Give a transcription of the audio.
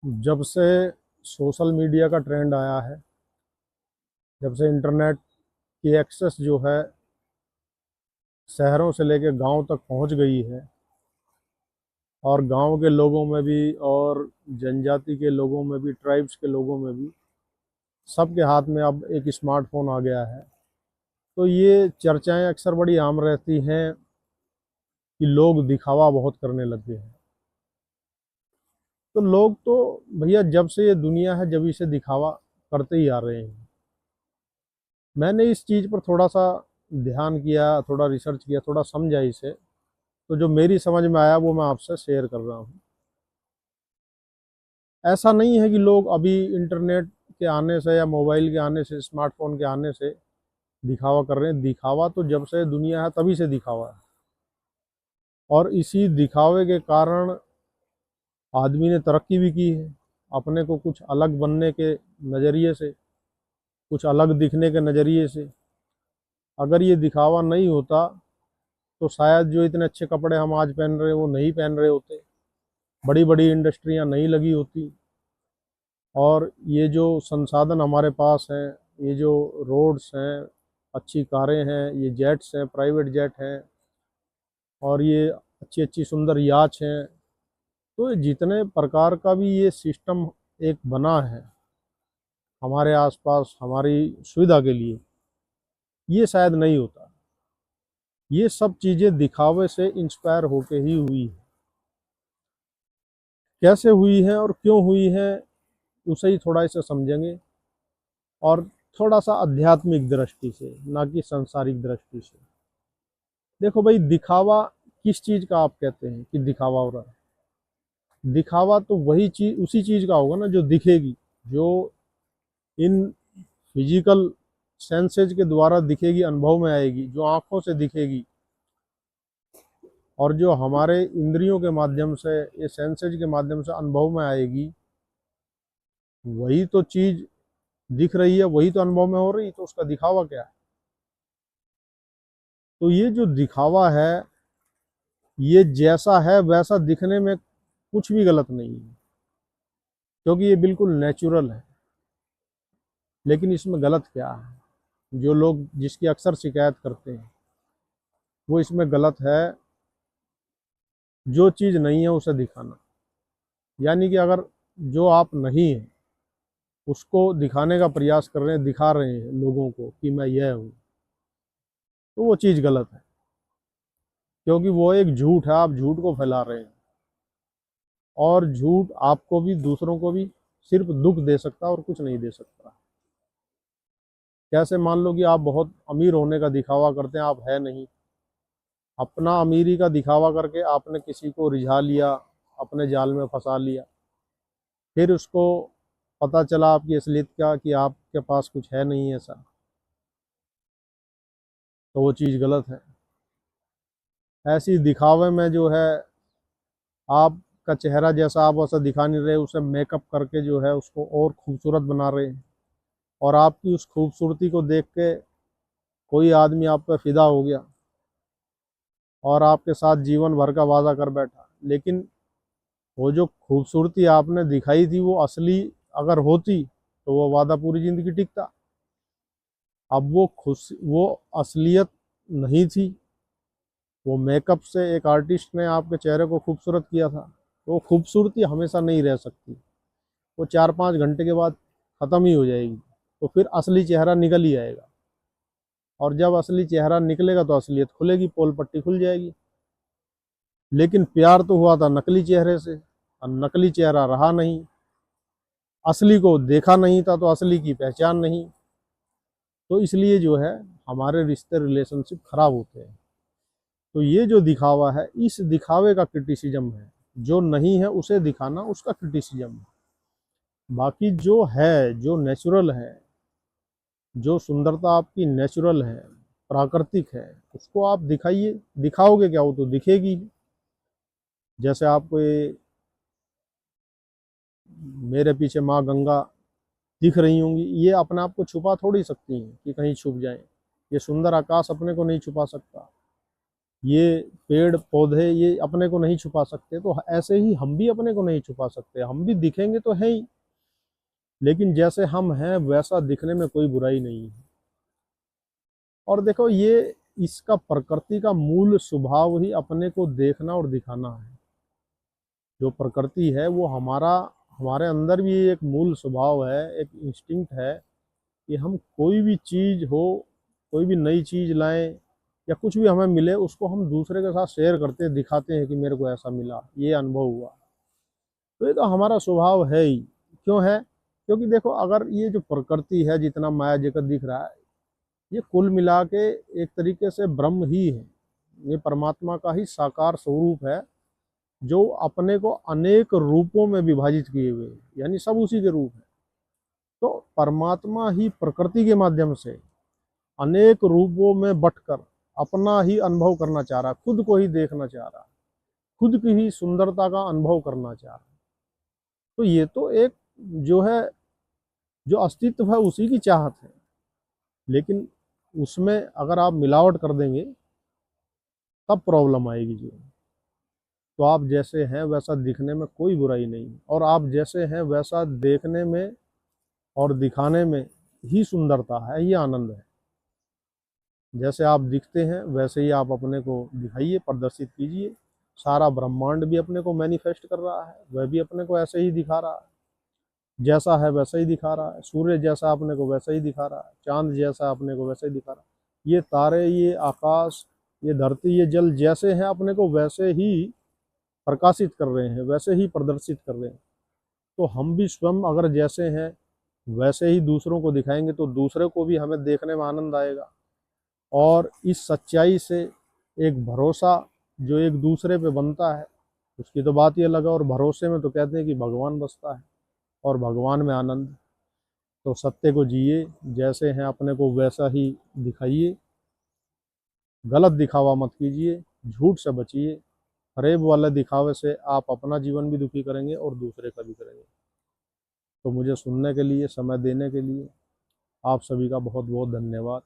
जब से social media का ट्रेंड आया है, जब से इंटरनेट की एक्सेस जो है शहरों से लेकर गांव तक पहुंच गई है, और गांव के लोगों में भी और जनजाति के लोगों में भी, ट्राइब्स के लोगों में भी, सबके हाथ में अब एक स्मार्टफोन आ गया है। तो ये चर्चाएं अक्सर बड़ी आम रहती हैं कि लोग दिखावा बहुत करने लग गए हैं। तो लोग तो भैया जब से ये दुनिया है जब से दिखावा करते ही आ रहे हैं। मैंने इस चीज़ पर थोड़ा सा ध्यान किया, थोड़ा रिसर्च किया, थोड़ा समझा इसे। तो जो मेरी समझ में आया वो मैं आपसे शेयर कर रहा हूँ। ऐसा नहीं है कि लोग अभी इंटरनेट के आने से या मोबाइल के आने से, स्मार्टफोन के आने से दिखावा कर रहे हैं। दिखावा तो जब से दुनिया है तभी से दिखावा है, और इसी दिखावे के कारण आदमी ने तरक्की भी की है। अपने को कुछ अलग बनने के नज़रिए से, कुछ अलग दिखने के नज़रिए से। अगर ये दिखावा नहीं होता तो शायद जो इतने अच्छे कपड़े हम आज पहन रहे हैं वो नहीं पहन रहे होते, बड़ी बड़ी इंडस्ट्रियां नहीं लगी होती, और ये जो संसाधन हमारे पास हैं, ये जो रोड्स हैं, अच्छी कारें हैं, ये जेट्स हैं, प्राइवेट जेट हैं, और ये अच्छी अच्छी सुंदर याच हैं। तो जितने प्रकार का भी ये सिस्टम एक बना है हमारे आसपास हमारी सुविधा के लिए, ये शायद नहीं होता। ये सब चीज़ें दिखावे से इंस्पायर होके ही हुई है। कैसे हुई है और क्यों हुई है उसे ही थोड़ा इसे समझेंगे, और थोड़ा सा आध्यात्मिक दृष्टि से, ना कि सांसारिक दृष्टि से। देखो भाई, दिखावा किस चीज़ का आप कहते हैं कि दिखावा हो रहा है? दिखावा तो वही चीज़, उसी चीज़ का होगा ना जो दिखेगी, जो इन फिजिकल सेंसेज के द्वारा दिखेगी, अनुभव में आएगी, जो आंखों से दिखेगी, और जो हमारे इंद्रियों के माध्यम से, ये सेंसेज के माध्यम से अनुभव में आएगी, वही तो चीज़ दिख रही है, वही तो अनुभव में हो रही। तो उसका दिखावा क्या है? तो ये जो दिखावा है, ये जैसा है वैसा दिखने में कुछ भी गलत नहीं है, क्योंकि ये बिल्कुल नेचुरल है। लेकिन इसमें गलत क्या है? जो लोग जिसकी अक्सर शिकायत करते हैं वो इसमें गलत है, जो चीज़ नहीं है उसे दिखाना। यानी कि अगर जो आप नहीं है उसको दिखाने का प्रयास कर रहे हैं, दिखा रहे हैं लोगों को कि मैं यह हूँ, तो वो चीज़ गलत है, क्योंकि वो एक झूठ है। आप झूठ को फैला रहे हैं, और झूठ आपको भी दूसरों को भी सिर्फ दुख दे सकता है और कुछ नहीं दे सकता। कैसे? मान लो कि आप बहुत अमीर होने का दिखावा करते हैं, आप है नहीं। अपना अमीरी का दिखावा करके आपने किसी को रिझा लिया, अपने जाल में फंसा लिया। फिर उसको पता चला आपकी असलियत क्या, कि आपके पास कुछ है नहीं ऐसा, तो वो चीज़ गलत है। ऐसी दिखावे में जो है, आपका चेहरा जैसा आप वैसा दिखा नहीं रहे, उसे मेकअप करके जो है उसको और खूबसूरत बना रहे हैं, और आपकी उस खूबसूरती को देख के कोई आदमी आप पर फिदा हो गया और आपके साथ जीवन भर का वादा कर बैठा। लेकिन वो जो खूबसूरती आपने दिखाई थी वो असली अगर होती तो वो वादा पूरी ज़िंदगी टिकता। अब वो खुश, वो असलियत नहीं थी, वो मेकअप से एक आर्टिस्ट ने आपके चेहरे को खूबसूरत किया था। तो वो खूबसूरती हमेशा नहीं रह सकती, वो 4-5 घंटे के बाद ख़त्म ही हो जाएगी। तो फिर असली चेहरा निकल ही आएगा, और जब असली चेहरा निकलेगा तो असलियत खुलेगी, पोल पट्टी खुल जाएगी। लेकिन प्यार तो हुआ था नकली चेहरे से, और नकली चेहरा रहा नहीं, असली को देखा नहीं था, तो असली की पहचान नहीं। तो इसलिए जो है हमारे रिश्ते, रिलेशनशिप खराब होते हैं। तो ये जो दिखावा है, इस दिखावे का क्रिटिसिज्म है। जो नहीं है उसे दिखाना, उसका क्रिटिसिज्म है। बाकी जो है, जो नेचुरल है, जो सुंदरता आपकी नेचुरल है, प्राकृतिक है, उसको आप दिखाइए। दिखाओगे क्या? वो तो दिखेगी। जैसे आपको ये मेरे पीछे माँ गंगा दिख रही होंगी, ये अपने आप को छुपा थोड़ी सकती हैं कि कहीं छुप जाए। ये सुंदर आकाश अपने को नहीं छुपा सकता। ये पेड़ पौधे ये अपने को नहीं छुपा सकते, तो ऐसे ही हम भी अपने को नहीं छुपा सकते। हम भी दिखेंगे तो है ही, लेकिन जैसे हम हैं वैसा दिखने में कोई बुराई नहीं है। और देखो, ये इसका प्रकृति का मूल स्वभाव ही अपने को देखना और दिखाना है। जो प्रकृति है वो हमारे अंदर भी एक मूल स्वभाव है, एक इंस्टिंक्ट है कि हम कोई भी चीज़ हो, कोई भी नई चीज़ लाएं या कुछ भी हमें मिले, उसको हम दूसरे के साथ शेयर करते हैं, दिखाते हैं कि मेरे को ऐसा मिला, ये अनुभव हुआ। तो ये तो हमारा स्वभाव है ही। क्यों है? क्योंकि देखो, अगर ये जो प्रकृति है, जितना माया जगत दिख रहा है, ये कुल मिला के एक तरीके से ब्रह्म ही है। ये परमात्मा का ही साकार स्वरूप है, जो अपने को अनेक रूपों में विभाजित किए हुए हैं, यानी सब उसी के रूप है। तो परमात्मा ही प्रकृति के माध्यम से अनेक रूपों में बंटकर अपना ही अनुभव करना चाह रहा है, खुद को ही देखना चाह रहा है, खुद की ही सुंदरता का अनुभव करना चाह रहा है। तो ये तो एक जो है, जो अस्तित्व है उसी की चाहत है। लेकिन उसमें अगर आप मिलावट कर देंगे तब प्रॉब्लम आएगी जी। तो आप जैसे हैं वैसा दिखने में कोई बुराई नहीं है, और आप जैसे हैं वैसा देखने में और दिखाने में ही सुंदरता है, ये आनंद है। जैसे आप दिखते हैं वैसे ही आप अपने को दिखाइए, प्रदर्शित कीजिए। सारा ब्रह्मांड भी अपने को मैनिफेस्ट कर रहा है, वह भी अपने को ऐसे ही दिखा रहा है। जैसा है वैसा ही दिखा रहा है, सूर्य जैसा अपने को वैसा ही दिखा रहा है, चांद जैसा अपने को वैसा ही दिखा रहा है। ये तारे, ये आकाश, ये धरती, ये जल जैसे हैं अपने को वैसे ही प्रकाशित कर रहे हैं, वैसे ही प्रदर्शित कर रहे हैं। तो हम भी स्वयं अगर जैसे हैं वैसे ही दूसरों को दिखाएंगे तो दूसरे को भी हमें देखने में आनंद आएगा। और इस सच्चाई से एक भरोसा जो एक दूसरे पे बनता है, उसकी तो बात ही अलग है। और भरोसे में तो कहते हैं कि भगवान बसता है, और भगवान में आनंद। तो सत्य को जिए, जैसे हैं अपने को वैसा ही दिखाइए, गलत दिखावा मत कीजिए, झूठ से बचिए। फरेब वाले दिखावे से आप अपना जीवन भी दुखी करेंगे और दूसरे का भी करेंगे। तो मुझे सुनने के लिए, समय देने के लिए आप सभी का बहुत बहुत धन्यवाद।